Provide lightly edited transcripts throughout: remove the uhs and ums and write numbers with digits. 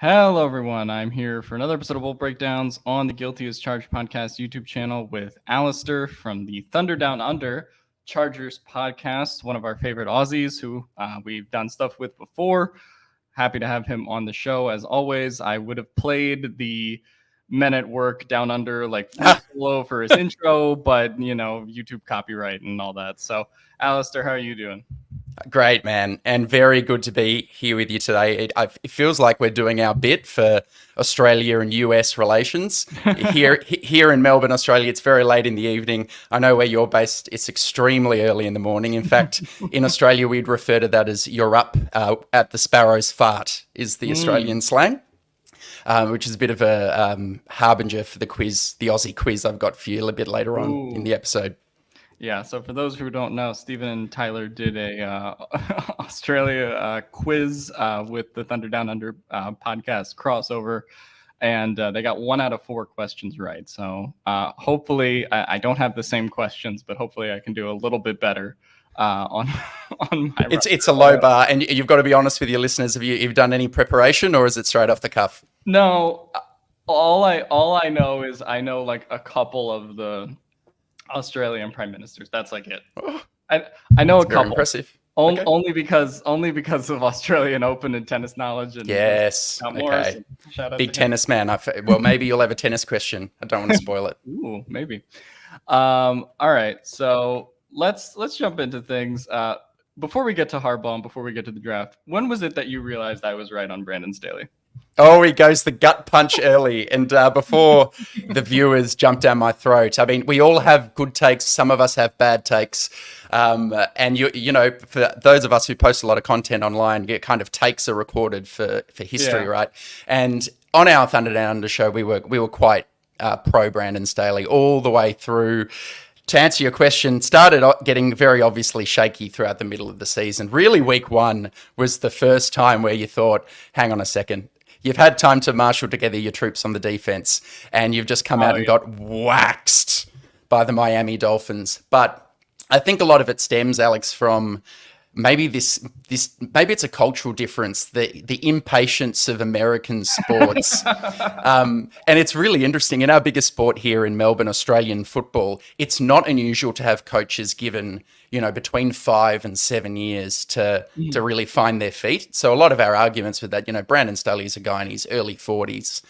Hello, everyone. I'm here for another episode of Bold Breakdowns on the Guilty as Charged podcast YouTube channel with Alister from the Thunder Down Under Chargers podcast, one of our favorite Aussies who we've done stuff with before. Happy to have him on the show. As always, I would have played the Men at Work Down Under like solo for his intro, but YouTube copyright and all that. So, Alister, how are you doing? Great, man, and very good to be here with you today. It feels like we're doing our bit for Australia and US relations. Here in Melbourne, Australia, it's very late in the evening. I know where you're based, it's extremely early in the morning. In fact, in Australia, we'd refer to that as you're up at the sparrow's fart, is the Australian slang. Which is a bit of a harbinger for the Aussie quiz I've got for you a little bit later on in the episode. Yeah, so for those who don't know, Stephen and Tyler did a Australia quiz with the Thunder Down Under podcast crossover, and they got 1 out of 4 questions right. So hopefully, I don't have the same questions, but hopefully I can do a little bit better on my. It's a low bar, and you've got to be honest with your listeners. Have you done any preparation, or is it straight off the cuff? No, all I know is I know like a couple of the Australian prime ministers. That's like it. I know a couple. Impressive. Only because of Australian Open and tennis knowledge. And yes. Okay. Big tennis man. Well, maybe you'll have a tennis question. I don't want to spoil it. Ooh, maybe. All right. So let's jump into things. Before we get to Harbaugh and before we get to the draft, when was it that you realized I was right on Brandon Staley? Oh, he goes the gut punch early. And before the viewers jump down my throat, I mean, we all have good takes. Some of us have bad takes. And, you know, for those of us who post a lot of content online, your kind of takes are recorded for history, right? And on our Thunder Down Under show, we were quite pro Brandon Staley all the way through. To answer your question, started getting very obviously shaky throughout the middle of the season. Really, week 1 was the first time where you thought, hang on a second. You've had time to marshal together your troops on the defense, and you've just come out and got waxed by the Miami Dolphins. But I think a lot of it stems, Alex, from maybe maybe it's a cultural difference, the impatience of American sports. And it's really interesting. In our biggest sport here in Melbourne, Australian football, it's not unusual to have coaches given, between 5 and 7 years to really find their feet. So a lot of our arguments with that, Brandon Staley is a guy in his early 40s,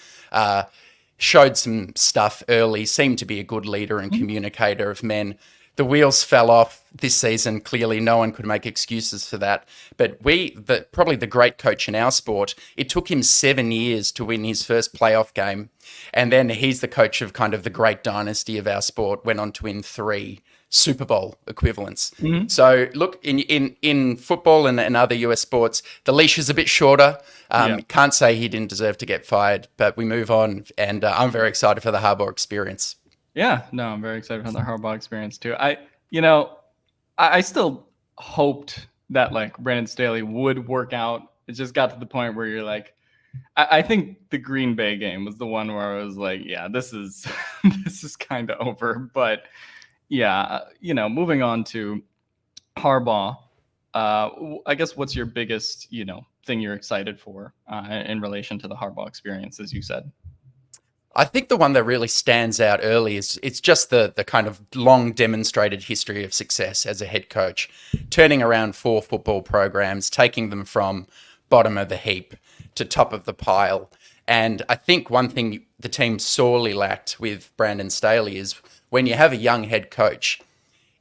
showed some stuff early, seemed to be a good leader and communicator of men. The wheels fell off this season. Clearly, no one could make excuses for that. But probably the great coach in our sport, it took him 7 years to win his first playoff game. And then he's the coach of kind of the great dynasty of our sport, went on to win 3 Super Bowl equivalents. Mm-hmm. So look, in football and other US sports, the leash is a bit shorter. Can't say he didn't deserve to get fired, but we move on. And I'm very excited for the Harbaugh experience. Yeah, no, I'm very excited for the Harbaugh experience too. I still hoped that like Brandon Staley would work out. It just got to the point where you're like, I think the Green Bay game was the one where I was like, yeah, this is this is kind of over. But yeah, moving on to Harbaugh, I guess what's your biggest, thing you're excited for in relation to the Harbaugh experience, as you said? I think the one that really stands out early is it's just the kind of long demonstrated history of success as a head coach, turning around 4 football programs, taking them from bottom of the heap to top of the pile. And I think one thing the team sorely lacked with Brandon Staley is when you have a young head coach,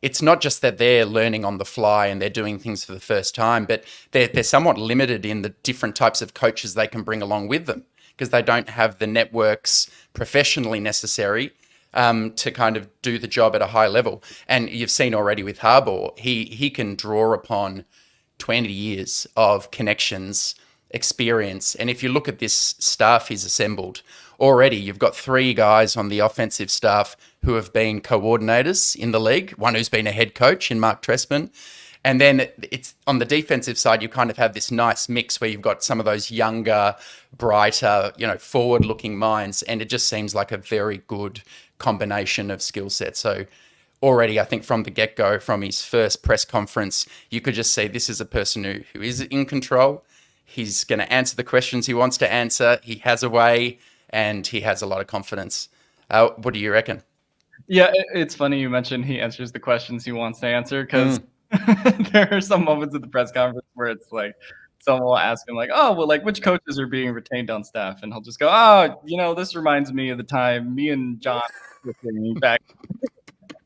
it's not just that they're learning on the fly and they're doing things for the first time, but they're somewhat limited in the different types of coaches they can bring along with them, because they don't have the networks professionally necessary to kind of do the job at a high level. And you've seen already with Harbaugh, he can draw upon 20 years of connections, experience. And if you look at this staff he's assembled, already you've got 3 guys on the offensive staff who have been coordinators in the league, one who's been a head coach in Mark Trestman. And then it's on the defensive side, you kind of have this nice mix where you've got some of those younger, brighter, forward-looking minds. And it just seems like a very good combination of skill sets. So already, I think from the get-go, from his first press conference, you could just see this is a person who is in control. He's going to answer the questions he wants to answer. He has a way, and he has a lot of confidence. What do you reckon? Yeah, it's funny you mentioned he answers the questions he wants to answer, because there are some moments at the press conference where it's like someone will ask him like, "Oh, well, like which coaches are being retained on staff?" And he'll just go, "Oh, this reminds me of the time me and John were singing back in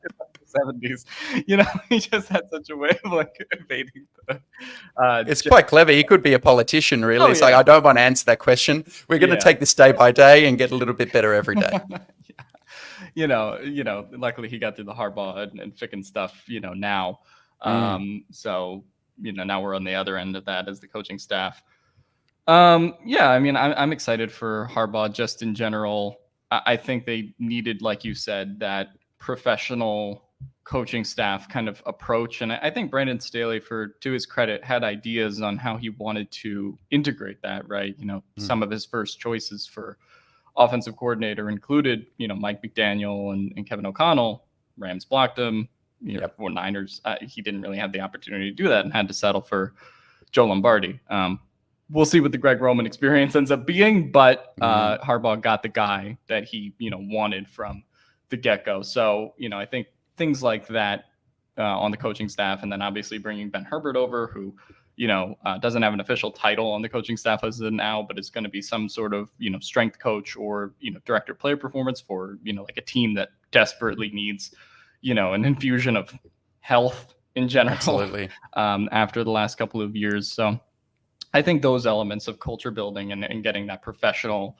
the 70s." He just had such a way of like evading the. It's quite clever. He could be a politician, really. Oh It's like, yeah, I don't want to answer that question. We're going to yeah. take this day by day and get a little bit better every day. Luckily he got through the Harbaugh and Ficken stuff, now. So, now we're on the other end of that as the coaching staff. Yeah, I mean, I'm excited for Harbaugh just in general. I think they needed, like you said, that professional coaching staff kind of approach. And I think Brandon Staley, to his credit, had ideas on how he wanted to integrate that, right? Some of his first choices for offensive coordinator included, Mike McDaniel and Kevin O'Connell. Rams blocked him. For Niners, he didn't really have the opportunity to do that and had to settle for Joe Lombardi. We'll see what the Greg Roman experience ends up being, but Harbaugh got the guy that he, wanted from the get-go. So, I think things like that on the coaching staff, and then obviously bringing Ben Herbert over, who doesn't have an official title on the coaching staff as of now, but is going to be some sort of, strength coach or, director of player performance for, like a team that desperately needs, an infusion of health in general. Absolutely. After the last couple of years. So I think those elements of culture building and getting that professional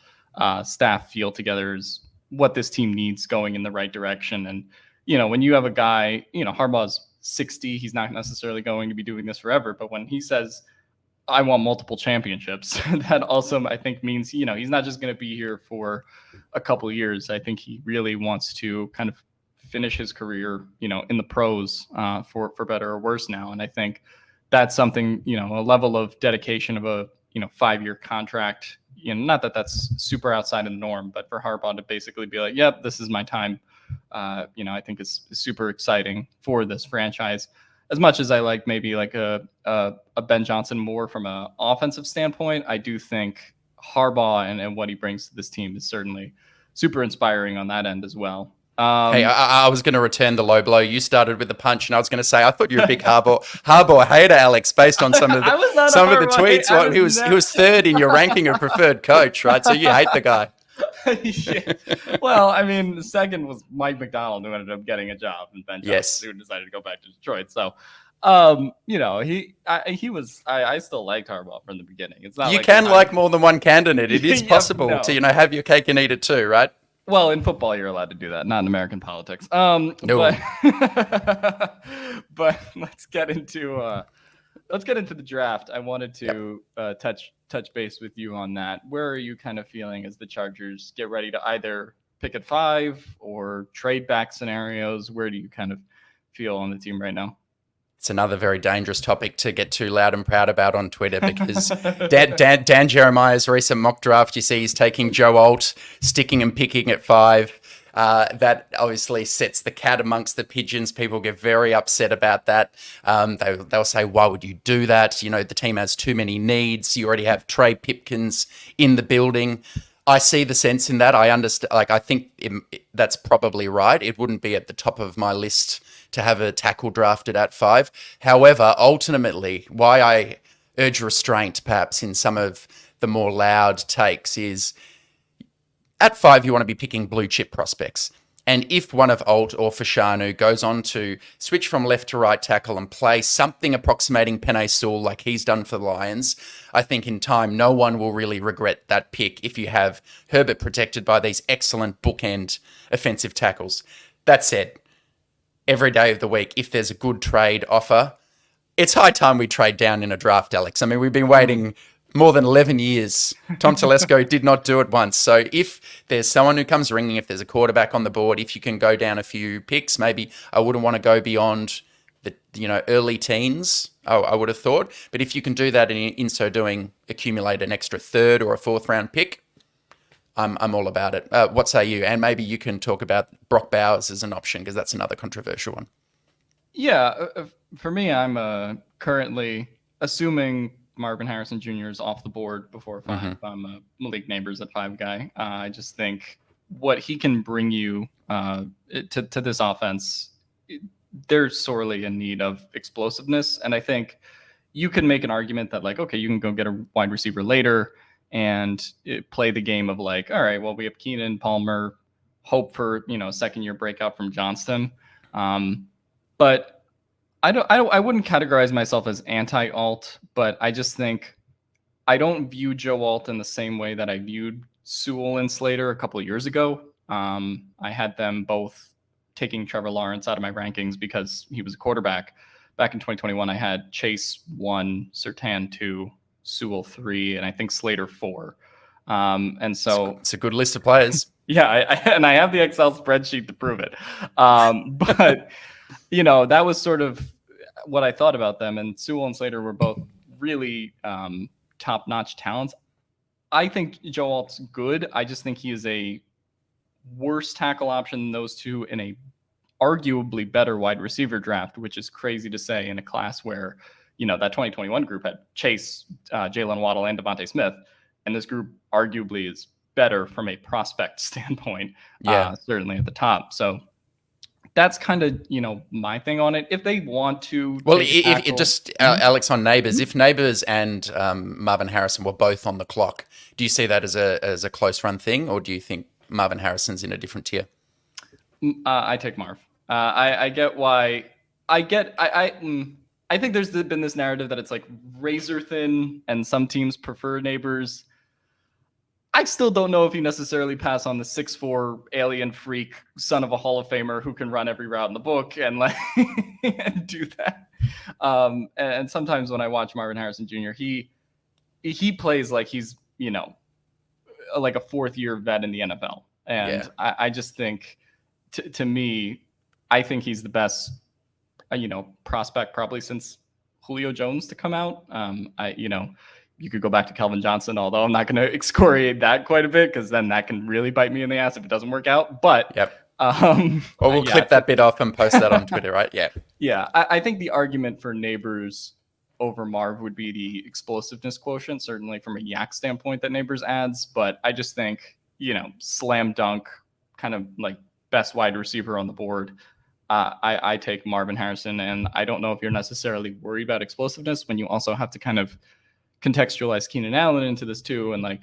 staff feel together is what this team needs going in the right direction. And, when you have a guy, Harbaugh's 60, he's not necessarily going to be doing this forever. But when he says, I want multiple championships, that also, I think, means, he's not just going to be here for a couple of years. I think he really wants to kind of finish his career, in the pros for better or worse now. And I think that's something, a level of dedication of a, 5-year contract, not that that's super outside of the norm, but for Harbaugh to basically be like, yep, this is my time. I think it's super exciting for this franchise. As much as I like maybe like a Ben Johnson more from an offensive standpoint, I do think Harbaugh and what he brings to this team is certainly super inspiring on that end as well. Hey, I was going to return the low blow. You started with the punch, and I was going to say I thought you were a big Harbaugh hater, Alex, based on some of the tweets. Well, he was third in your ranking of preferred coach, right? So you hate the guy. Yeah. Well, I mean, the second was Mike McDonald, who ended up getting a job, and Ben Johnson, who decided to go back to Detroit. So, he was. I still liked Harbaugh from the beginning. It's not you can like more than one candidate. It is possible to have your cake and eat it too, right? Well, in football, you're allowed to do that, not in American politics. No. But let's get into the draft. I wanted to touch base with you on that. Where are you kind of feeling as the Chargers get ready to either pick at 5 or trade back scenarios? Where do you kind of feel on the team right now? It's another very dangerous topic to get too loud and proud about on Twitter, because Dan Jeremiah's recent mock draft, you see he's taking Joe Alt, sticking and picking at 5. That obviously sets the cat amongst the pigeons. People get very upset about that. They'll say, why would you do that? The team has too many needs. You already have Trey Pipkins in the building. I see the sense in that. I understand. I think that's probably right. It wouldn't be at the top of my list to have a tackle drafted at 5. However, ultimately, why I urge restraint perhaps in some of the more loud takes is at 5, you want to be picking blue chip prospects. And if one of Alt or Fashanu goes on to switch from left to right tackle and play something approximating Penei Sewell like he's done for the Lions, I think in time no one will really regret that pick if you have Herbert protected by these excellent bookend offensive tackles. That said, every day of the week, if there's a good trade offer, it's high time we trade down in a draft, Alex. I mean, we've been waiting more than 11 years. Tom Telesco did not do it once. So if there's someone who comes ringing, if there's a quarterback on the board, if you can go down a few picks, maybe I wouldn't want to go beyond the early teens, I would have thought. But if you can do that and in so doing accumulate an extra 3rd or a 4th round pick, I'm all about it. What say you? And maybe you can talk about Brock Bowers as an option, because that's another controversial one. Yeah, for me, I'm currently assuming Marvin Harrison Jr. is off the board before 5. I'm a Malik Neighbors at 5 guy. I just think what he can bring you to this offense, they're sorely in need of explosiveness. And I think you can make an argument that, like, okay, you can go get a wide receiver later and play the game of like, all right, well, we have Keenan, Palmer, hope for, second-year breakout from Johnston. But I wouldn't categorize myself as anti-Alt, but I just think I don't view Joe Alt in the same way that I viewed Sewell and Slater a couple of years ago. I had them both taking Trevor Lawrence out of my rankings because he was a quarterback. Back in 2021, I had Chase 1, Surtain 2, Sewell 3, and I think Slater 4. And so it's a good list of players. Yeah, I have the Excel spreadsheet to prove it. But that was sort of what I thought about them. And Sewell and Slater were both really top-notch talents. I think Joe Alt's good. I just think he is a worse tackle option than those two in a arguably better wide receiver draft, which is crazy to say in a class where, that 2021 group had Chase, Jalen Waddle, and Devontae Smith. And this group arguably is better from a prospect standpoint, certainly at the top. So that's kind of, my thing on it. If they want to, well, Alex, on Neighbors, if Neighbors and Marvin Harrison were both on the clock, do you see that as a close run thing, or do you think Marvin Harrison's in a different tier? I take Marv. I get why. I think there's been this narrative that it's like razor thin, and some teams prefer Neighbors. I still don't know if you necessarily pass on the 6'4" alien freak, son of a Hall of Famer who can run every route in the book and and do that. And sometimes when I watch Marvin Harrison Jr., he plays like he's, like a 4th-year vet in the NFL. And I just think, to me, I think he's the best, prospect probably since Julio Jones to come out. You could go back to Kelvin Johnson, although I'm not going to excoriate that quite a bit because then that can really bite me in the ass if it doesn't work out. But or we'll clip that bit off and post that on Twitter, right? Yeah. I think the argument for Neighbors over Marv would be the explosiveness quotient, certainly from a yak standpoint that Neighbors adds. But I just think, slam dunk, kind of like best wide receiver on the board. I take Marvin Harrison, and I don't know if you're necessarily worried about explosiveness when you also have to kind of contextualize Keenan Allen into this too, and like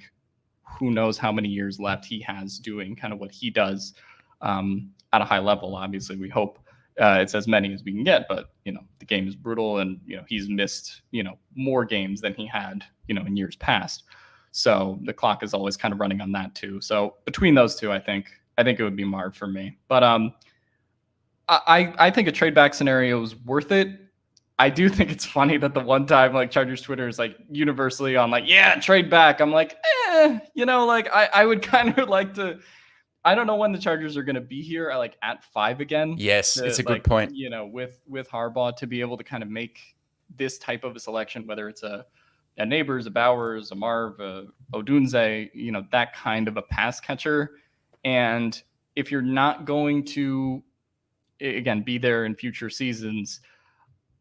who knows how many years left he has doing kind of what he does at a high level. Obviously, we hope it's as many as we can get, but the game is brutal, and he's missed more games than he had in years past. So the clock is always kind of running on that too. So between those two, I think it would be Marv for me. But I think a trade back scenario is worth it. I do think it's funny that the one time like Chargers Twitter is like universally on like, yeah, trade back. I'm like, I would kind of like to, I don't know when the Chargers are going to be here. I like at 5 again. Yes, it's a good point. With Harbaugh to be able to kind of make this type of a selection, whether it's a Neighbors, a Bowers, a Marv, a Odunze, that kind of a pass catcher. And if you're not going to, again, be there in future seasons,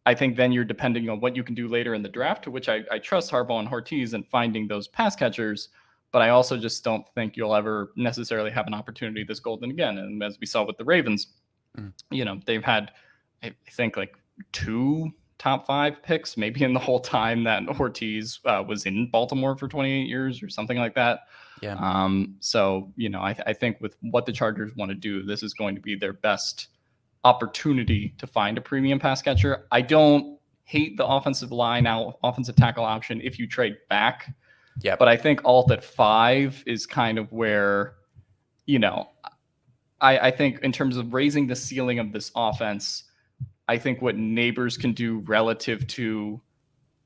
I think then you're depending on what you can do later in the draft, to which I trust Harbaugh and Ortiz in finding those pass catchers. But I also just don't think you'll ever necessarily have an opportunity this golden again. And as we saw with the Ravens, they've had, I think, like 2 top 5 picks, maybe in the whole time that Ortiz was in Baltimore for 28 years or something like that. Yeah. So, I think with what the Chargers want to do, this is going to be their best opportunity to find a premium pass catcher. I don't hate the offensive line now, offensive tackle option if you trade back. Yeah. But I think Alt at 5 is kind of where, I think in terms of raising the ceiling of this offense, I think what Neighbors can do relative to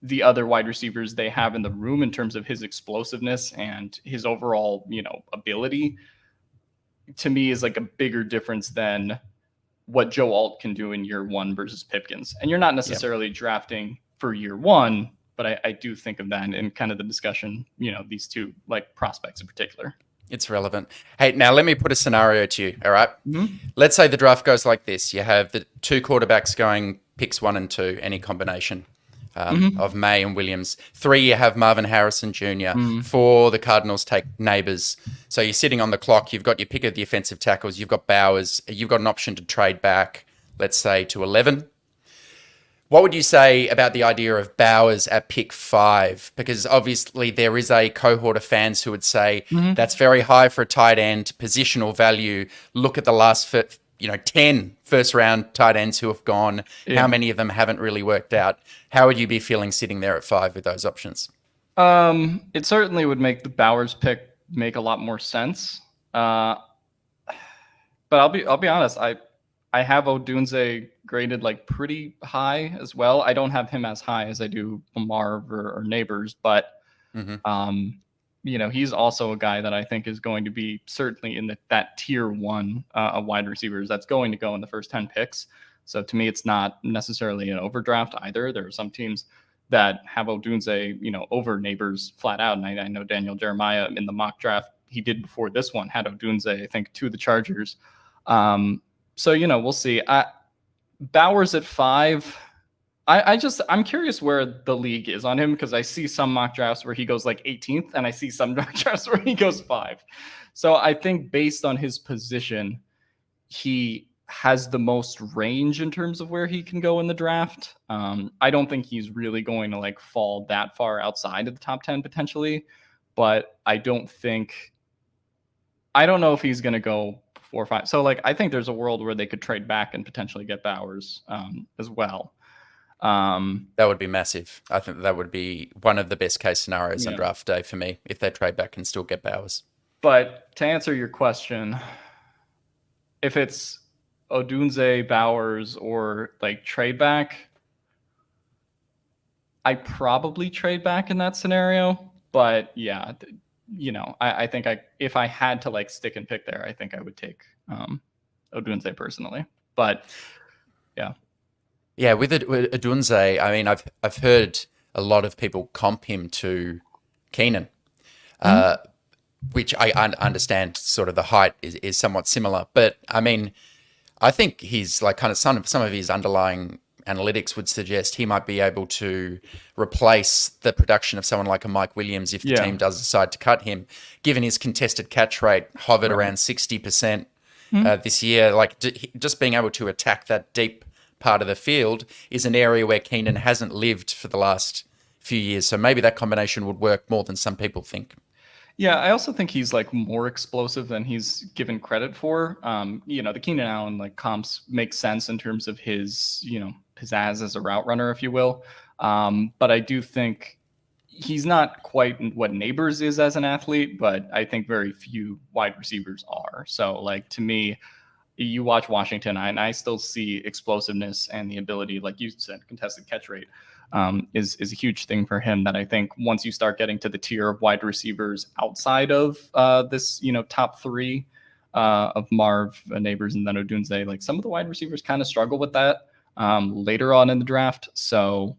the other wide receivers they have in the room in terms of his explosiveness and his overall, ability, to me is like a bigger difference than what Joe Alt can do in year 1 versus Pipkins. And you're not necessarily drafting for year 1, but I do think of that in kind of the discussion, these two like prospects in particular. It's relevant. Hey, now let me put a scenario to you, all right? Mm-hmm. Let's say the draft goes like this. You have the 2 quarterbacks going picks 1 and 2, any combination. of May and Williams. 3, you have Marvin Harrison Jr. 4, the Cardinals take Neighbors. So you're sitting on the clock. You've got your pick of the offensive tackles. You've got Bowers. You've got an option to trade back, let's say, to 11. What would you say about the idea of Bowers at pick 5? Because obviously there is a cohort of fans who would say that's very high for a tight end, positional value. Look at the last 10 first-round tight ends who have gone. Yeah. How many of them haven't really worked out? How would you be feeling sitting there at 5 with those options? It certainly would make the Bowers pick make a lot more sense. But I'll be honest. I have Odunze graded like pretty high as well. I don't have him as high as I do Marv or Neighbors, but he's also a guy that I think is going to be certainly in that tier 1 of wide receivers that's going to go in the first 10 picks. So to me, it's not necessarily an overdraft either. There are some teams that have Odunze, over Neighbors flat out. And I know Daniel Jeremiah in the mock draft he did before this one had Odunze, I think, to the Chargers. So, we'll see. Bowers at 5. I'm curious where the league is on him, because I see some mock drafts where he goes like 18th and I see some mock drafts where he goes 5. So I think based on his position, he has the most range in terms of where he can go in the draft. I don't think he's really going to like fall that far outside of the top 10 potentially, but I don't know if he's going to go 4 or 5. So like, I think there's a world where they could trade back and potentially get Bowers as well. That would be massive. I think that would be one of the best case scenarios on draft day for me, if they trade back and still get Bowers. But to answer your question, if it's Odunze, Bowers, or like trade back, I probably trade back in that scenario. But yeah, I think if I had to like stick and pick there, I think I would take Odunze personally. But yeah. Yeah, with Odunze, I mean, I've heard a lot of people comp him to Keenan, which I understand sort of the height is somewhat similar. But I mean, I think he's like kind of some of his underlying analytics would suggest he might be able to replace the production of someone like a Mike Williams if the team does decide to cut him, given his contested catch rate hovered around 60% this year. Like just being able to attack that deep part of the field is an area where Keenan hasn't lived for the last few years. So maybe that combination would work more than some people think. Yeah, I also think he's like more explosive than he's given credit for. The Keenan Allen like comps make sense in terms of his, pizzazz as a route runner, if you will. But I do think he's not quite what Neighbors is as an athlete, but I think very few wide receivers are. So like to me, you watch Washington, and I still see explosiveness and the ability, like you said, contested catch rate is a huge thing for him. That I think once you start getting to the tier of wide receivers outside of this, top 3 of Marv, Neighbors, and then Odunze, like some of the wide receivers kind of struggle with that later on in the draft. So,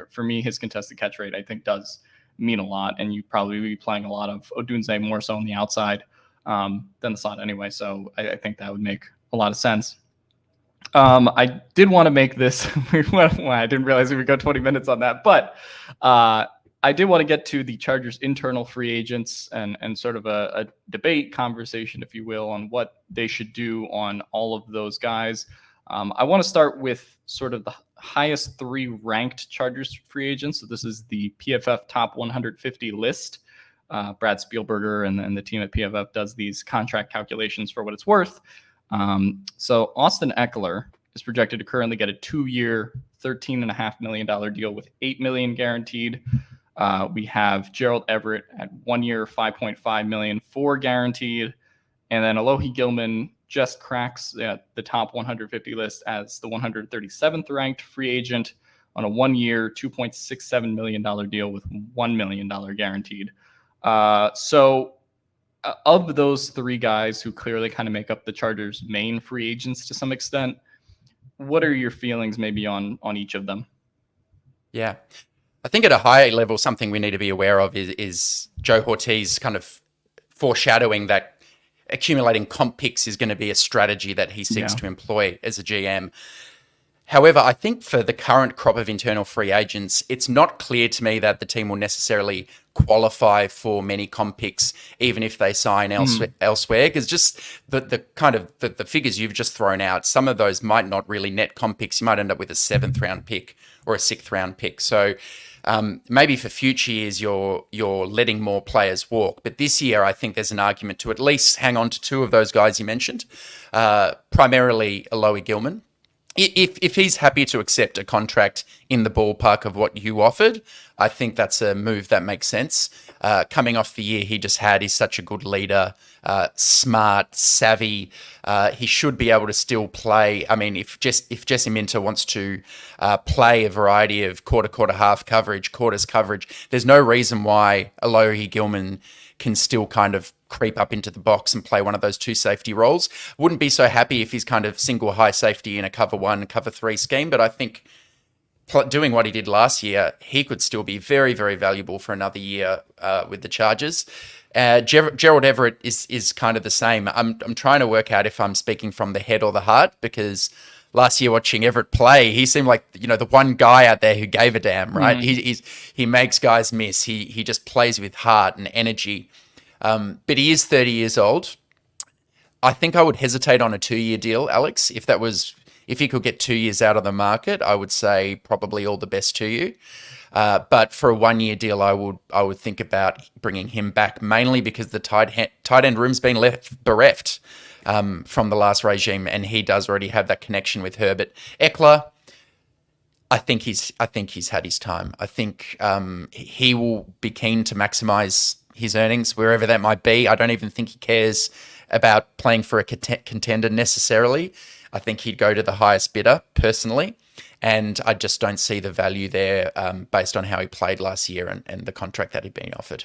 for me, his contested catch rate, I think, does mean a lot. And you'd probably be playing a lot of Odunze more so on the outside than the slot anyway. So I think that would make a lot of sense. I did want to make this. I didn't realize we would go 20 minutes on that, but I did want to get to the Chargers' internal free agents and sort of a debate conversation, if you will, on what they should do on all of those guys. I want to start with sort of the highest 3 ranked Chargers free agents. So this is the PFF top 150 list. Brad Spielberger and the team at PFF does these contract calculations for what it's worth. So Austin Ekeler is projected to currently get a 2-year, $13.5 million deal with $8 million guaranteed. We have Gerald Everett at 1 year, $5.5 million, 4 guaranteed. And then Alohi Gilman just cracks the top 150 list as the 137th ranked free agent on a 1 year, $2.67 million deal with $1 million guaranteed. So of those 3 guys who clearly kind of make up the Chargers' main free agents to some extent, what are your feelings maybe on each of them? Yeah, I think at a high level, something we need to be aware of is Joe Ortiz kind of foreshadowing that accumulating comp picks is going to be a strategy that he seeks to employ as a GM. However, I think for the current crop of internal free agents, it's not clear to me that the team will necessarily qualify for many comp picks, even if they sign elsewhere. Because just the kind of the figures you've just thrown out, some of those might not really net comp picks. You might end up with a 7th round pick or a 6th round pick. So maybe for future years you're letting more players walk, but this year I think there's an argument to at least hang on to 2 of those guys you mentioned, primarily Alohi Gilman. If he's happy to accept a contract in the ballpark of what you offered, I think that's a move that makes sense. Coming off the year he just had, he's such a good leader, smart, savvy. He should be able to still play. I mean, if Jesse Minter wants to play a variety of quarter, half coverage, quarters coverage, there's no reason why Alohi Gilman can still kind of creep up into the box and play one of those 2 safety roles. Wouldn't be so happy if he's kind of single high safety in a cover 1, cover 3 scheme, but I think doing what he did last year, he could still be very, very valuable for another year with the Chargers. Gerald Everett is kind of the same. I'm trying to work out if I'm speaking from the head or the heart, because last year watching Everett play, he seemed like, the one guy out there who gave a damn, right? He makes guys miss. He just plays with heart and energy. But he is 30 years old. I think I would hesitate on a 2-year deal, Alex. If he could get 2 years out of the market, I would say probably all the best to you. But for a 1-year deal, I would think about bringing him back, mainly because the tight end room's been left bereft from the last regime, and he does already have that connection with Herbert. Ekeler, I think he's had his time. I think he will be keen to maximize his earnings wherever that might be. I don't even think he cares about playing for a contender necessarily. I think he'd go to the highest bidder personally, and I just don't see the value there based on how he played last year and the contract that he'd been offered.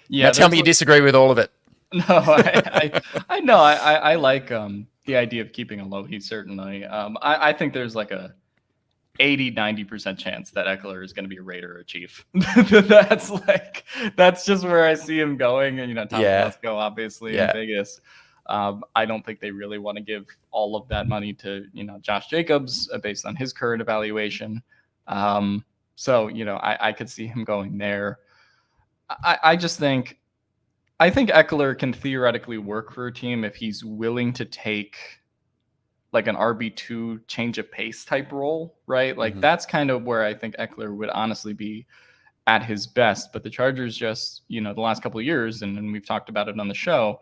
Yeah, now tell me you disagree with all of it. No, I know. I like the idea of keeping Alohi, certainly. I think there's like a 80-90% chance that Ekeler is going to be a Raider or a Chief. That's just where I see him going. And Tom Telesco, obviously, in Vegas. I don't think they really want to give all of that money to Josh Jacobs based on his current evaluation. So I could see him going there. I think Ekeler can theoretically work for a team if he's willing to take like an RB2 change of pace type role, right? Like that's kind of where I think Ekeler would honestly be at his best. But the Chargers just, the last couple of years, and we've talked about it on the show,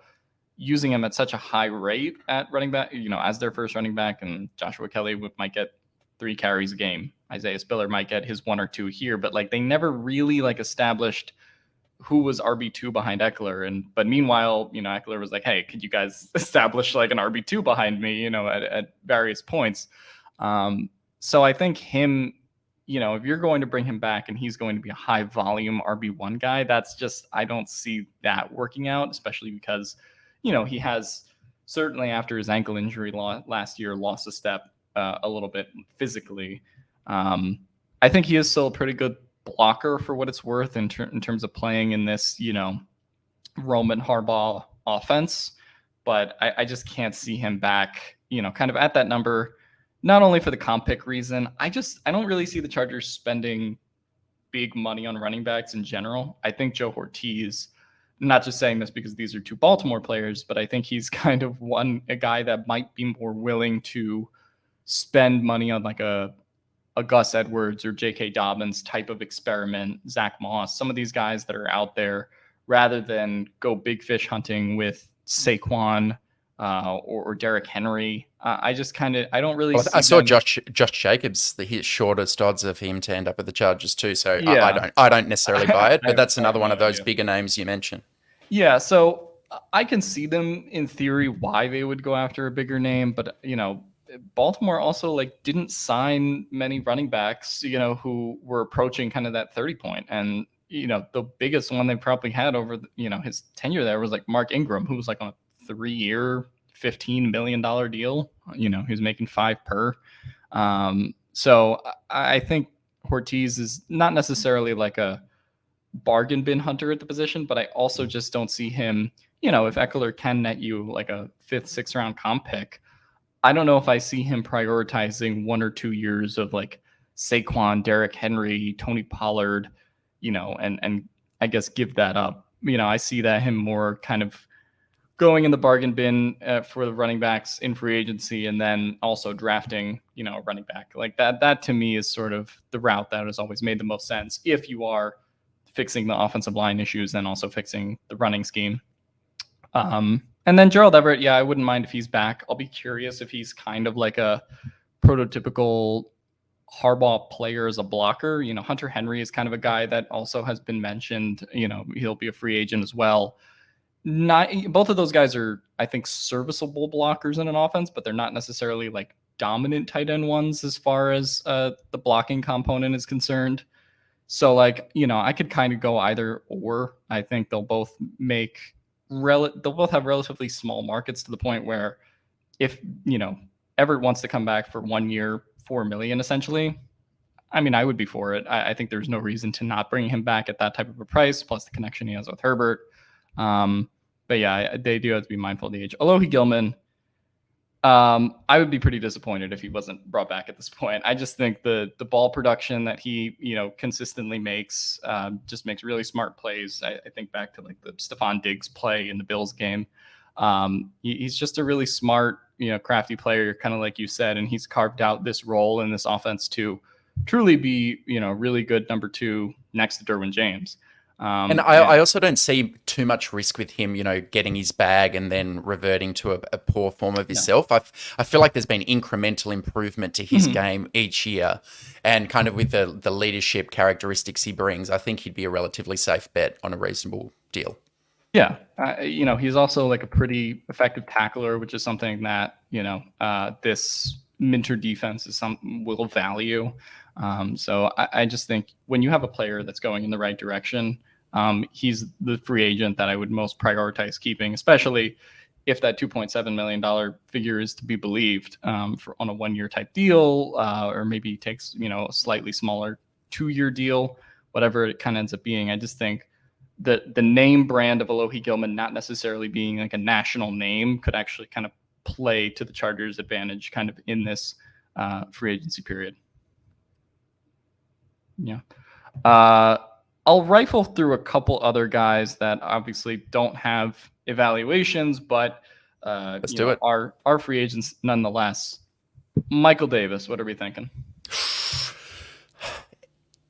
using him at such a high rate at running back, as their first running back, and Joshua Kelly might get 3 carries a game. Isaiah Spiller might get his 1 or 2 here, but like they never really like established who was RB2 behind Ekeler. But meanwhile, Ekeler was like, hey, could you guys establish like an RB2 behind me, at various points. So I think him, if you're going to bring him back and he's going to be a high volume RB1 guy, that's just, I don't see that working out, especially because, he has certainly after his ankle injury last year, lost a step a little bit physically. I think he is still a pretty good blocker for what it's worth in terms of playing in this, Roman Harbaugh offense. But I just can't see him back, kind of at that number, not only for the comp pick reason. I don't really see the Chargers spending big money on running backs in general. I think Joe Ortiz, not just saying this because these are 2 Baltimore players, but I think he's kind of a guy that might be more willing to spend money on like a Gus Edwards or J.K. Dobbins type of experiment, Zach Moss, some of these guys that are out there, rather than go big fish hunting with Saquon or Derrick Henry. I don't really see I saw Josh Jacobs, the shortest odds of him to end up with the Chargers too. So I don't necessarily buy it, but that's another one of those bigger names you mentioned. Yeah, so I can see them in theory why they would go after a bigger name, but Baltimore also like didn't sign many running backs, who were approaching kind of that 30 point. And, the biggest one they probably had over, his tenure there was like Mark Ingram, who was like on a 3-year, $15 million deal. He was making 5 per. So I think Ortiz is not necessarily like a bargain bin hunter at the position, but I also just don't see him, if Ekeler can net you like a 5th, 6th round comp pick, I don't know if I see him prioritizing 1 or 2 years of like Saquon, Derrick Henry, Tony Pollard, and I guess give that up. I see that him more kind of going in the bargain bin for the running backs in free agency, and then also drafting, a running back like that. That to me is sort of the route that has always made the most sense if you are fixing the offensive line issues and also fixing the running scheme. And then Gerald Everett, yeah, I wouldn't mind if he's back. I'll be curious if he's kind of like a prototypical Harbaugh player as a blocker. Hunter Henry is kind of a guy that also has been mentioned. He'll be a free agent as well. Not both of those guys are, I think, serviceable blockers in an offense, but they're not necessarily like dominant tight end ones as far as the blocking component is concerned. So I could kind of go either or. I think they'll both have relatively small markets to the point where if Everett wants to come back for 1 year, $4 million essentially, I mean, I would be for it. I think there's no reason to not bring him back at that type of a price, plus the connection he has with Herbert. But yeah, they do have to be mindful of the age. Alohi Gilman, I would be pretty disappointed if he wasn't brought back at this point. I just think the ball production that he consistently makes just makes really smart plays. I think back to like the Stephon Diggs play in the Bills game. He's just a really smart, crafty player, kind of like you said, and he's carved out this role in this offense to truly be really good number 2 next to Derwin James. And I also don't see too much risk with him, getting his bag and then reverting to a poor form of himself. Yeah. I feel like there's been incremental improvement to his game each year. And kind of with the leadership characteristics he brings, I think he'd be a relatively safe bet on a reasonable deal. Yeah. He's also like a pretty effective tackler, which is something that, this Minter defense will value. So I just think when you have a player that's going in the right direction, he's the free agent that I would most prioritize keeping, especially if that $2.7 million figure is to be believed, on a 1-year type deal, or maybe takes, a slightly smaller 2-year deal, whatever it kind of ends up being. I just think that the name brand of Alohi Gilman not necessarily being like a national name could actually kind of play to the Chargers' advantage kind of in this free agency period. Yeah. I'll rifle through a couple other guys that obviously don't have evaluations, but let's do it. Our free agents nonetheless. Michael Davis, what are we thinking?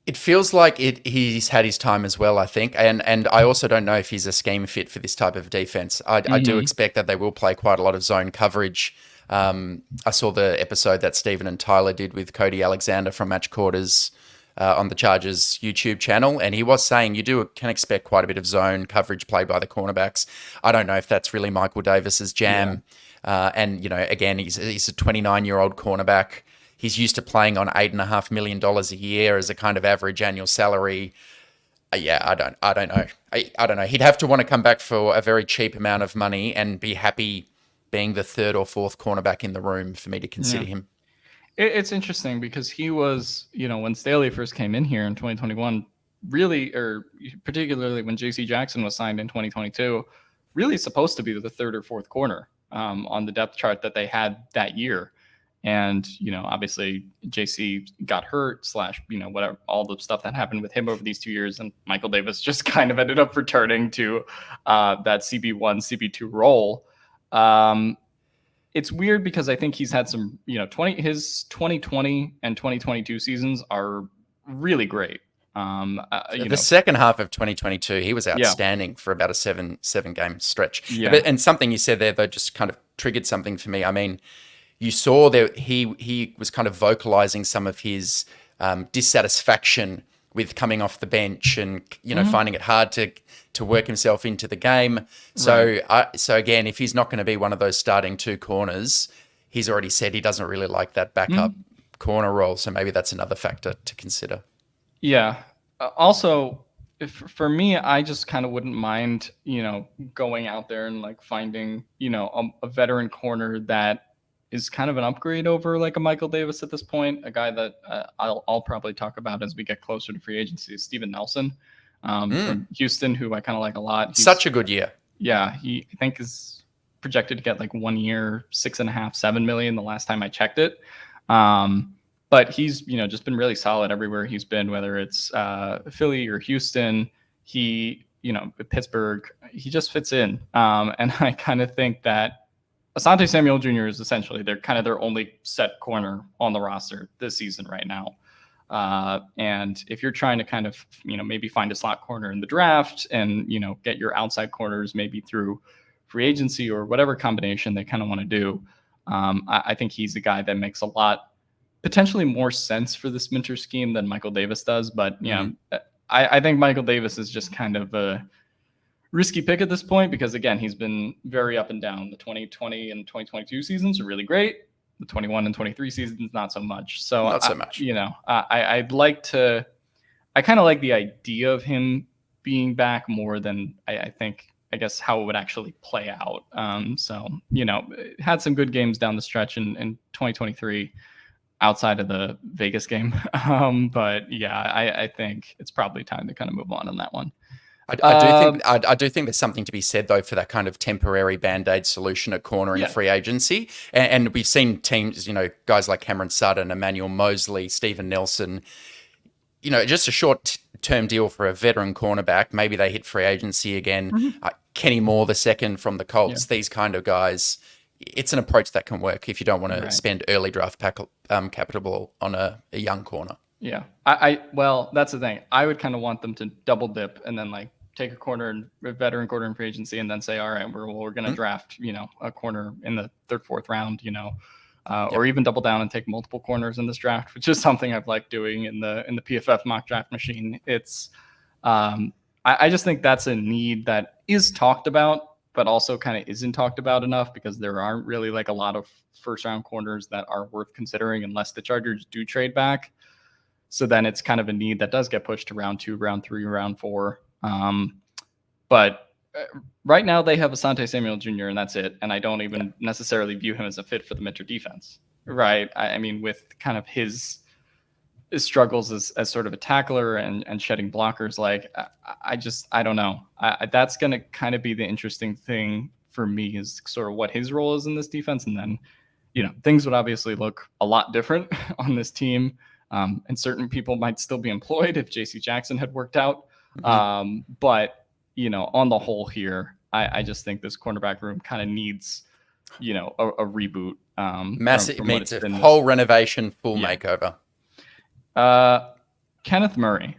It feels like he's had his time as well, I think. And I also don't know if he's a scheme fit for this type of defense. I do expect that they will play quite a lot of zone coverage. I saw the episode that Stephen and Tyler did with Cody Alexander from Match Quarters on the Chargers YouTube channel, and he was saying you can expect quite a bit of zone coverage played by the cornerbacks. I don't know if that's really Michael Davis's jam. Yeah. And again, he's a 29-year-old cornerback. He's used to playing on $8.5 million a year as a kind of average annual salary. Yeah, I don't know. I don't know. He'd have to want to come back for a very cheap amount of money and be happy being the 3rd or 4th cornerback in the room for me to consider him. It's interesting because he was, when Staley first came in here in 2021, really, or particularly when J.C. Jackson was signed in 2022, really supposed to be the 3rd or 4th corner on the depth chart that they had that year. And, obviously JC got hurt / whatever, all the stuff that happened with him over these 2 years. And Michael Davis just kind of ended up returning to that CB1, CB2 role. It's weird because I think he's had some, his 2020 and 2022 seasons are really great. The second half of 2022, he was outstanding for about a seven game stretch. Yeah. And something you said there, though, just kind of triggered something for me. I mean, you saw that he was kind of vocalizing some of his dissatisfaction with coming off the bench and finding it hard to work himself into the game. So so again, if he's not going to be one of those starting 2 corners, he's already said he doesn't really like that backup corner role. So maybe that's another factor to consider. Yeah. Also, for me, I just kind of wouldn't mind going out there and like finding a veteran corner that is kind of an upgrade over like a Michael Davis at this point. A guy that I'll probably talk about as we get closer to free agency is Steven Nelson from Houston, who I kind of like a lot. Such a good year. Yeah, I think is projected to get like 1 year, 6.5, 7 million the last time I checked it. But he's, just been really solid everywhere he's been, whether it's Philly or Houston. He, Pittsburgh, he just fits in. And I kind of think that Asante Samuel Jr. is essentially their only set corner on the roster this season right now. And if you're trying to kind of, maybe find a slot corner in the draft and, get your outside corners maybe through free agency or whatever combination they kind of want to do, I think he's a guy that makes a lot potentially more sense for this Minter scheme than Michael Davis does. But I think Michael Davis is just kind of a risky pick at this point because, again, he's been very up and down. The 2020 and 2022 seasons are really great. The 21 and 23 seasons, not so much. So not so much. I'd like to. I kind of like the idea of him being back more than I guess how it would actually play out. Had some good games down the stretch in 2023. Outside of the Vegas game. But yeah, I think it's probably time to kind of move on that one. I do think there's something to be said though for that kind of temporary band-aid solution at corner in free agency. And we've seen teams, guys like Cameron Sutton, Emmanuel Mosley, Steven Nelson, just a short-term deal for a veteran cornerback. Maybe they hit free agency again. Mm-hmm. Kenny Moore II from the Colts, these kind of guys. It's an approach that can work if you don't want to spend early draft capital on a young corner. Yeah. Well, that's the thing. I would kind of want them to double dip and then like take a corner and a veteran corner in free agency and then say, all right, we're going to draft, a corner in the third, fourth round, or even double down and take multiple corners in this draft, which is something I've liked doing in the PFF mock draft machine. It's, I just think that's a need that is talked about, but also kind of isn't talked about enough because there aren't really like a lot of first round corners that are worth considering unless the Chargers do trade back. So then it's kind of a need that does get pushed to round 2, round 3, round 4. But right now they have Asante Samuel Jr. and that's it. And I don't even necessarily view him as a fit for the Minter defense, right? I mean, with kind of his struggles as sort of a tackler and shedding blockers, like I don't know. That's going to kind of be the interesting thing for me is sort of what his role is in this defense. And then, things would obviously look a lot different on this team. And certain people might still be employed if JC Jackson had worked out. Mm-hmm. But, on the whole here, I just think this cornerback room kind of needs, a reboot. Massive, it needs a whole renovation, full makeover. Kenneth Murray.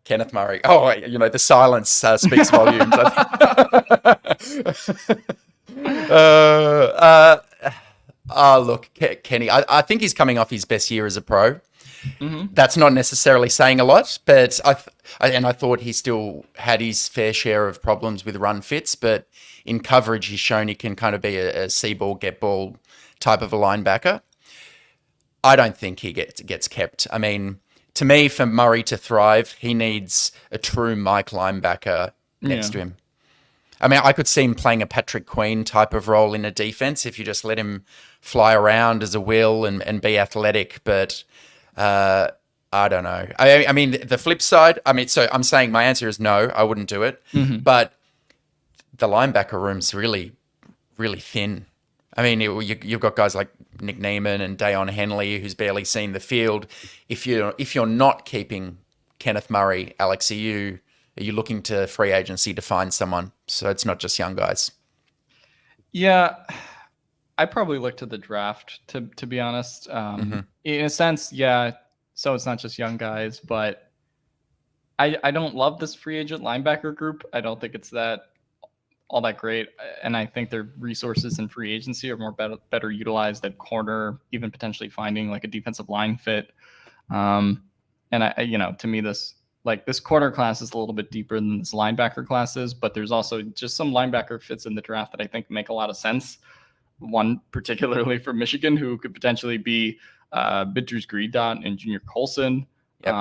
Kenneth Murray. Oh, the silence speaks volumes. Look, Kenny, I think he's coming off his best year as a pro. Mm-hmm. That's not necessarily saying a lot, but I thought he still had his fair share of problems with run fits, but in coverage, he's shown he can kind of be a see ball, get ball type of a linebacker. I don't think he gets kept. I mean, to me, for Murray to thrive, he needs a true Mike linebacker next to him. I mean, I could see him playing a Patrick Queen type of role in a defense if you just let him fly around as a will and be athletic. But I don't know. I mean, the flip side, so I'm saying my answer is no, I wouldn't do it. Mm-hmm. But the linebacker room's really, really thin. I mean, you've got guys like Nick Neiman and Dayon Henley who's barely seen the field. If you're not keeping Kenneth Murray, Alex, are you looking to free agency to find someone? So it's not just young guys. Yeah, I probably look to the draft to be honest. In a sense, yeah. So it's not just young guys, but I don't love this free agent linebacker group. I don't think it's all that great, and I think their resources in free agency are more better utilized at corner, even potentially finding like a defensive line fit. And to me, this corner class is a little bit deeper than this linebacker class is, but there's also just some linebacker fits in the draft that I think make a lot of sense. One particularly from Michigan, who could potentially be Bitters Greedot and Junior Colson. Yep.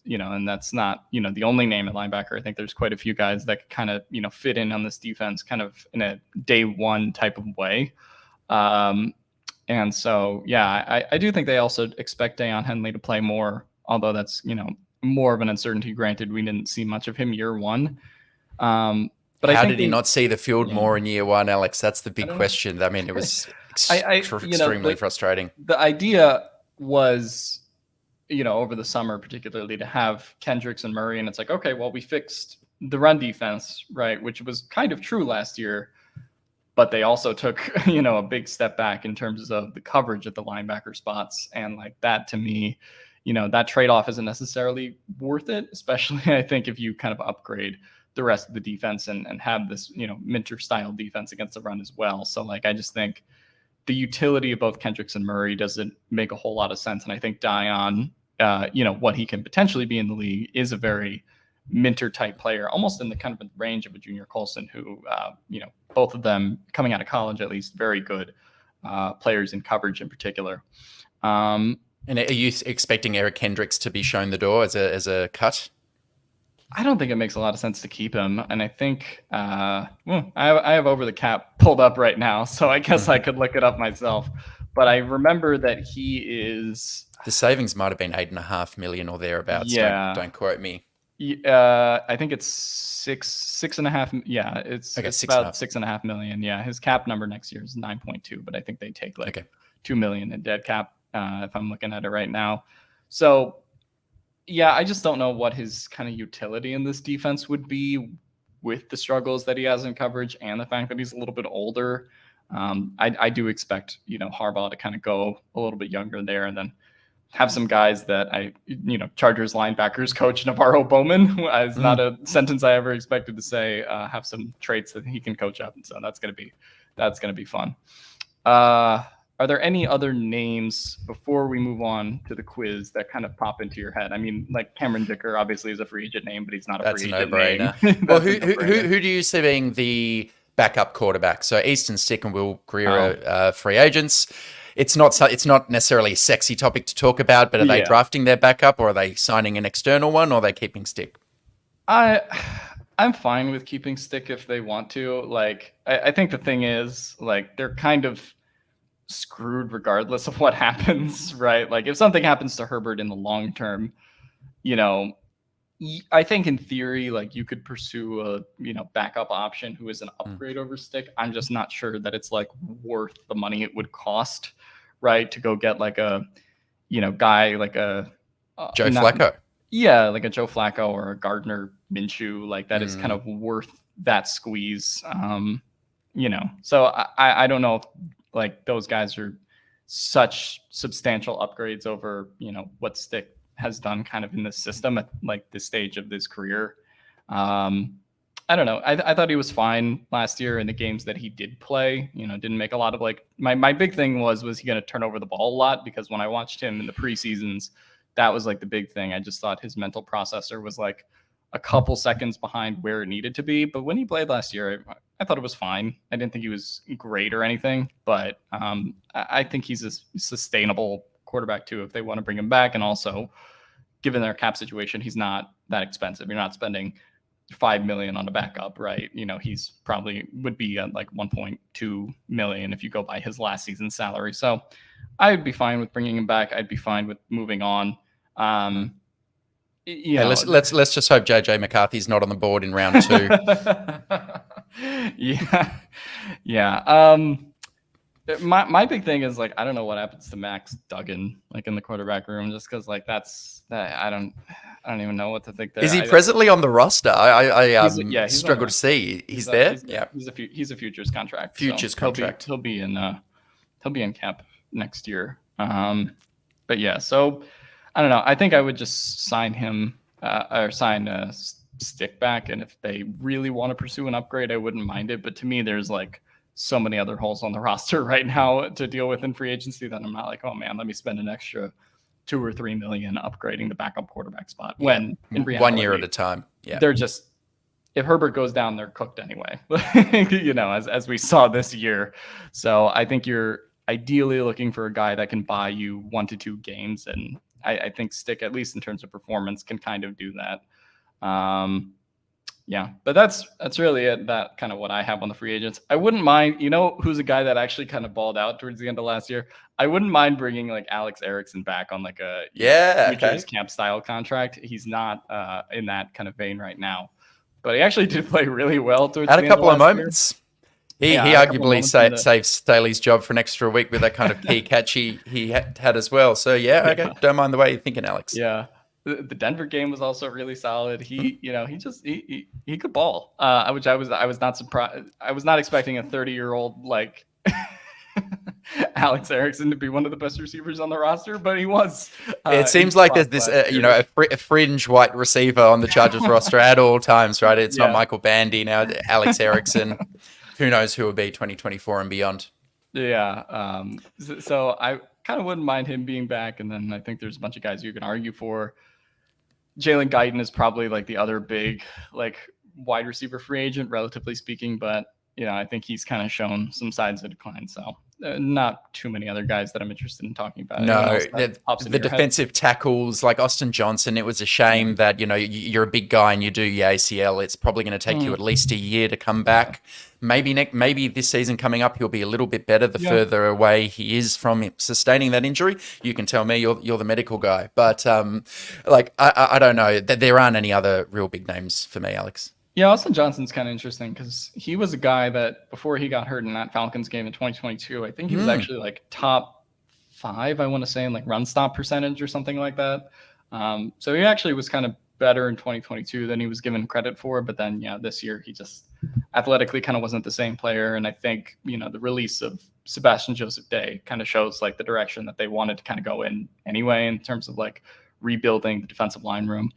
And that's not, the only name at linebacker. I think there's quite a few guys that kind of, fit in on this defense kind of in a day one type of way. And so, yeah, I do think they also expect Dayon Henley to play more, although that's, more of an uncertainty. Granted, we didn't see much of him year one. But How I think did he not see the field more in year one, Alex? That's the big don't know. question. I mean, it was the, extremely frustrating. the idea was, over the summer particularly, to have Kendricks and Murray, and it's like, okay, well, we fixed the run defense, right, which was kind of true last year, but they also took a big step back in terms of the coverage at the linebacker spots, and like that to me, that trade-off isn't necessarily worth it, especially I think if you kind of upgrade the rest of the defense and have this Minter style defense against the run as well. So like I just think the utility of both Kendricks and Murray doesn't make a whole lot of sense, and I think Dion, what he can potentially be in the league is a very Minter type player, almost in the kind of range of a Junior Colson, who both of them coming out of college at least very good players in coverage in particular. And are you expecting Eric Kendricks to be shown the door as a cut? I don't think it makes a lot of sense to keep him, and I think I have over the cap pulled up right now, so I guess I could look it up myself. But I remember that he is. The savings might have been $8.5 million or thereabouts. Yeah. Don't quote me. I think it's 6.5. Yeah, it's about 6.5 million. Yeah, his cap number next year is 9.2, but I think they take like 2 million in dead cap if I'm looking at it right now. So. Yeah, I just don't know what his kind of utility in this defense would be with the struggles that he has in coverage and the fact that he's a little bit older. I do expect, Harbaugh to kind of go a little bit younger there and then have some guys that Chargers linebackers coach Navarro Bowman is not a sentence I ever expected to say, have some traits that he can coach up. And so that's going to be fun. Are there any other names before we move on to the quiz that kind of pop into your head? I mean, like Cameron Dicker obviously is a free agent name, but he's not a free agent name. Well, who do you see being the backup quarterback? So Easton Stick and Will Greer are free agents. It's not necessarily a sexy topic to talk about, but are they drafting their backup, or are they signing an external one, or are they keeping Stick? I'm fine with keeping Stick if they want to. Like, I think the thing is, like, they're kind of screwed regardless of what happens, right? Like if something happens to Herbert in the long term, I think in theory, like you could pursue a backup option who is an upgrade over Stick. I'm just not sure that it's like worth the money it would cost, right, to go get like a guy like a Joe Flacco. Yeah, like a Joe Flacco or a Gardner Minshew, like that is kind of worth that squeeze. So I don't know if like those guys are such substantial upgrades over, what Stick has done kind of in this system at like this stage of his career. I don't know. I thought he was fine last year in the games that he did play, didn't make a lot of like my big thing was he going to turn over the ball a lot? Because when I watched him in the preseasons, that was like the big thing. I just thought his mental processor was like a couple seconds behind where it needed to be. But when he played last year, I thought it was fine. I didn't think he was great or anything, but I think he's a sustainable quarterback too if they want to bring him back. And also, given their cap situation, he's not that expensive. You're not spending $5 million on a backup, right? He's probably would be at like 1.2 million if you go by his last season's salary. So I would be fine with bringing him back. I'd be fine with moving on. Let's just hope JJ McCarthy's not on the board in round 2. Yeah. My big thing is like I don't know what happens to Max Duggan like in the quarterback room, just because like I don't even know what to think there. Is he presently on the roster? I struggle to see. He's there. He's a futures contract. Contract. He'll be in cap next year. But yeah, so I don't know. I think I would just sign him or sign a Stick back. And if they really want to pursue an upgrade, I wouldn't mind it. But to me, there's like so many other holes on the roster right now to deal with in free agency that I'm not like, oh man, let me spend an extra 2 or 3 million upgrading the backup quarterback spot. When in reality, 1 year at a time. Yeah. They're just, if Herbert goes down, they're cooked anyway, as we saw this year. So I think you're ideally looking for a guy that can buy you 1 to 2 games. And I think Stick, at least in terms of performance, can kind of do that. But that's really it. That kind of what I have on the free agents. I wouldn't mind, who's a guy that actually kind of balled out towards the end of last year. I wouldn't mind bringing like Alex Erickson back on like a futures camp style contract. He's not in that kind of vein right now, but he actually did play really well towards Had the a end of couple of last year. moments. He Yeah, had a couple of arguably moments in the- saved Staley's job for an extra week with that kind of key catch he had as well. So yeah, okay, don't mind the way you're thinking, Alex. Yeah. The Denver game was also really solid. He, you know, he could ball. Which I was not surprised. I was not expecting a 30-year-old like Alex Erickson to be one of the best receivers on the roster, but he was. It seems like there's this, a fringe white receiver on the Chargers roster at all times, right? It's not Michael Bandy now, Alex Erickson. Who knows who will be 2024 and beyond? Yeah. So I kind of wouldn't mind him being back, and then I think there's a bunch of guys you can argue for. Jalen Guyton is probably like the other big like wide receiver free agent, relatively speaking, but I think he's kind of shown some signs of decline. So not too many other guys that I'm interested in talking about. No, the defensive tackles like Austin Johnson, it was a shame that, you're a big guy and you do your ACL. It's probably going to take you at least a year to come back. Maybe this season coming up, he'll be a little bit better the further away he is from sustaining that injury. You can tell me you're the medical guy. But I don't know. There aren't any other real big names for me, Alex. Yeah, Austin Johnson's kind of interesting because he was a guy that before he got hurt in that Falcons game in 2022, I think he was actually like top 5, I want to say, in like run stop percentage or something like that. So he actually was kind of better in 2022 than he was given credit for. But then, this year he just athletically kind of wasn't the same player. And I think, the release of Sebastian Joseph Day kind of shows like the direction that they wanted to kind of go in anyway, in terms of like rebuilding the defensive line room.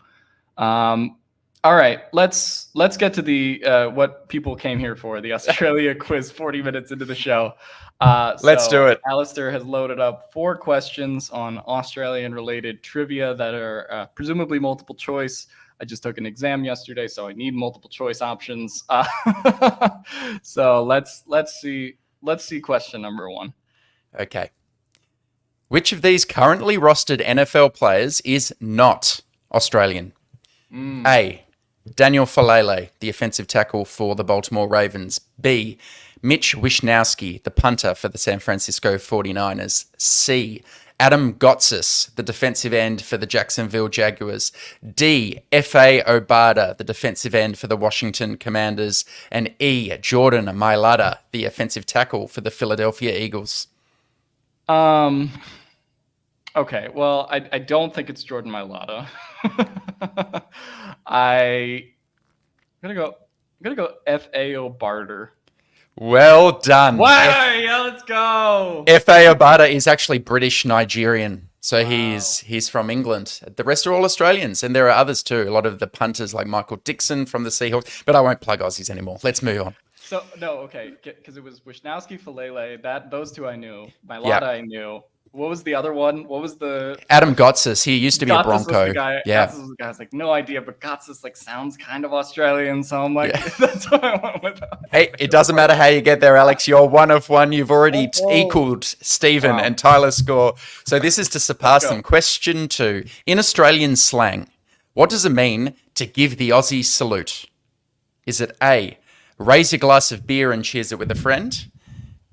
All right, let's get to the what people came here for, the Australia quiz 40 minutes into the show. Let's do it. Alister has loaded up 4 questions on Australian-related trivia that are presumably multiple choice. I just took an exam yesterday, so I need multiple choice options. So let's see question number 1. Okay. Which of these currently rostered NFL players is not Australian? A. Daniel Falele, the offensive tackle for the Baltimore Ravens. B. Mitch Wishnowsky, the punter for the San Francisco 49ers. C. Adam Gotsis, the defensive end for the Jacksonville Jaguars. D. F.A. Obada, the defensive end for the Washington Commanders. And E. Jordan Mailata, the offensive tackle for the Philadelphia Eagles. Okay, well, I don't think it's Jordan Mailata. I'm gonna go F.A.O. Barter. Well done. Let's go. F.A. Obada is actually British Nigerian. So he's from England. The rest are all Australians, and there are others too. A lot of the punters like Michael Dixon from the Seahawks, but I won't plug Aussies anymore. Let's move on. So no, okay, because it was Wishnowsky, Falele, those 2 I knew. Mailata I knew. What was the other one? What was the Adam Gotsis? He used to be a Bronco. Was the guy. Yeah, Gotsis was the guy. I was like, no idea, but Gotsis like sounds kind of Australian, so I'm like, that's what I went with. Hey, it doesn't matter how you get there, Alex. You're one of one. You've already equaled Stephen and Tyler's score. So this is to surpass them. Question 2: in Australian slang, what does it mean to give the Aussie salute? Is it A, raise a glass of beer and cheers it with a friend?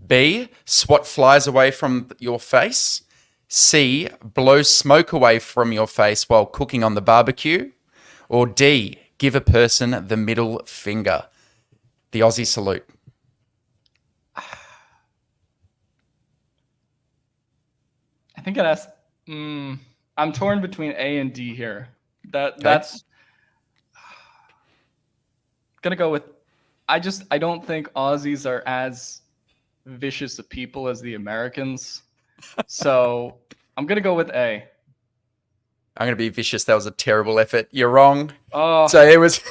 B, swat flies away from your face? C, blow smoke away from your face while cooking on the barbecue? Or D, give a person the middle finger? The Aussie salute. I think it has. I'm torn between A and D here. That's gonna go with. I don't think Aussies are as vicious of people as the Americans, so I'm gonna go with A. I'm gonna be vicious. That was a terrible effort. You're wrong. Oh, so it was.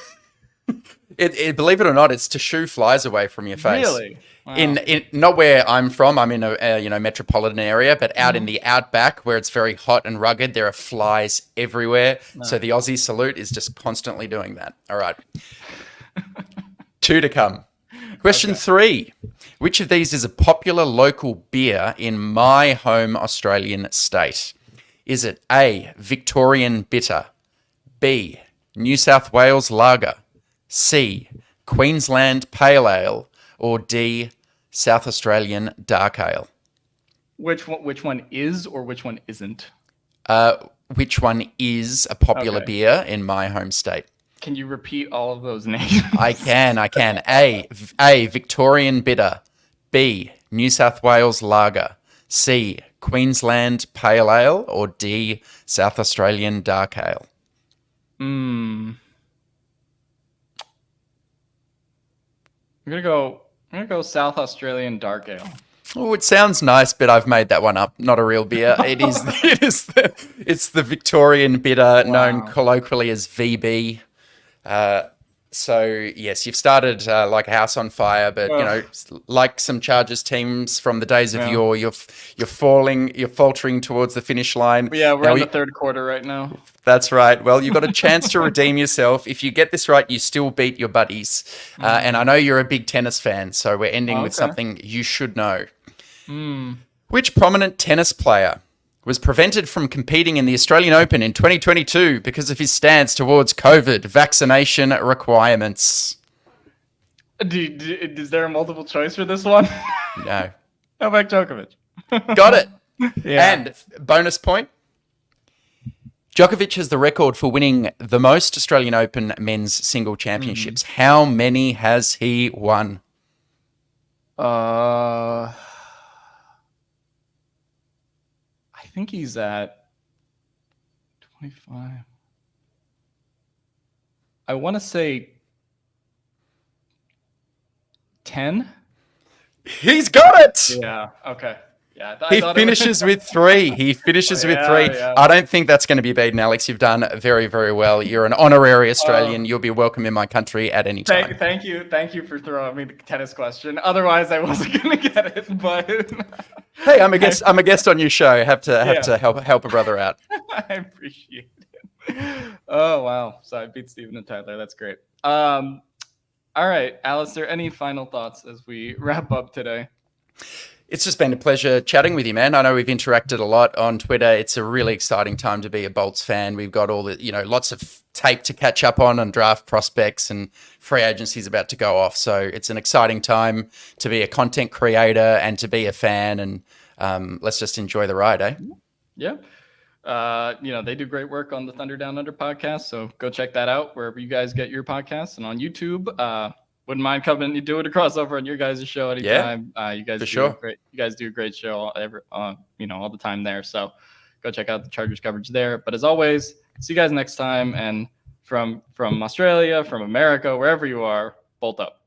It believe it or not, it's to shoo flies away from your face. Really? Wow. In not where I'm from. I'm in a metropolitan area, but out in the outback where it's very hot and rugged, there are flies everywhere. No. So the Aussie salute is just constantly doing that. All right. 2 to come. Question 3. Which of these is a popular local beer in my home Australian state? Is it A, Victorian Bitter, B, New South Wales Lager, C, Queensland Pale Ale, or D, South Australian Dark Ale? Which one is or which one isn't? Which one is a popular beer in my home state? Can you repeat all of those names? I can. A, Victorian Bitter. B, New South Wales Lager. C, Queensland Pale Ale. Or D, South Australian Dark Ale. I'm gonna go South Australian Dark Ale. Oh, it sounds nice, but I've made that one up. Not a real beer. It's the Victorian Bitter, known colloquially as VB. So yes, you've started like a house on fire, but you know, like some Chargers teams from the days of yore, you're faltering towards the finish line. Yeah, we're in the third quarter right now. That's right. Well, you've got a chance to redeem yourself. If you get this right, you still beat your buddies. And I know you're a big tennis fan, so we're ending with something you should know. Which prominent tennis player was prevented from competing in the Australian Open in 2022 because of his stance towards COVID vaccination requirements? Is there a multiple choice for this one? No. Novak Djokovic. Got it. Yeah. And bonus point. Djokovic has the record for winning the most Australian Open men's single championships. How many has he won? I think he's at 25. I want to say 10. He's got it. Yeah. Okay. Yeah. He finishes with 3. He finishes with 3. Yeah. I don't think that's going to be beaten, Alex. You've done very, very well. You're an honorary Australian. You'll be welcome in my country at any time. Thank you for throwing me the tennis question. Otherwise, I wasn't going to get it. But hey, I'm a guest on your show. I have to help a brother out. I appreciate it. Oh wow! So I beat Steven and Tyler. That's great. All right, Alister. Any final thoughts as we wrap up today? It's just been a pleasure chatting with you, man. I know we've interacted a lot on Twitter. It's a really exciting time to be a Bolts fan. We've got all the, lots of tape to catch up on draft prospects, and free agency's about to go off. So it's an exciting time to be a content creator and to be a fan. And let's just enjoy the ride, eh? Yeah. They do great work on the Thunder Down Under podcast. So go check that out wherever you guys get your podcasts, and on YouTube. Wouldn't mind coming and doing a crossover on your guys' show anytime. You guys great. You guys do a great show all the time there. So go check out the Chargers coverage there. But as always, see you guys next time. And from Australia, from America, wherever you are, bolt up.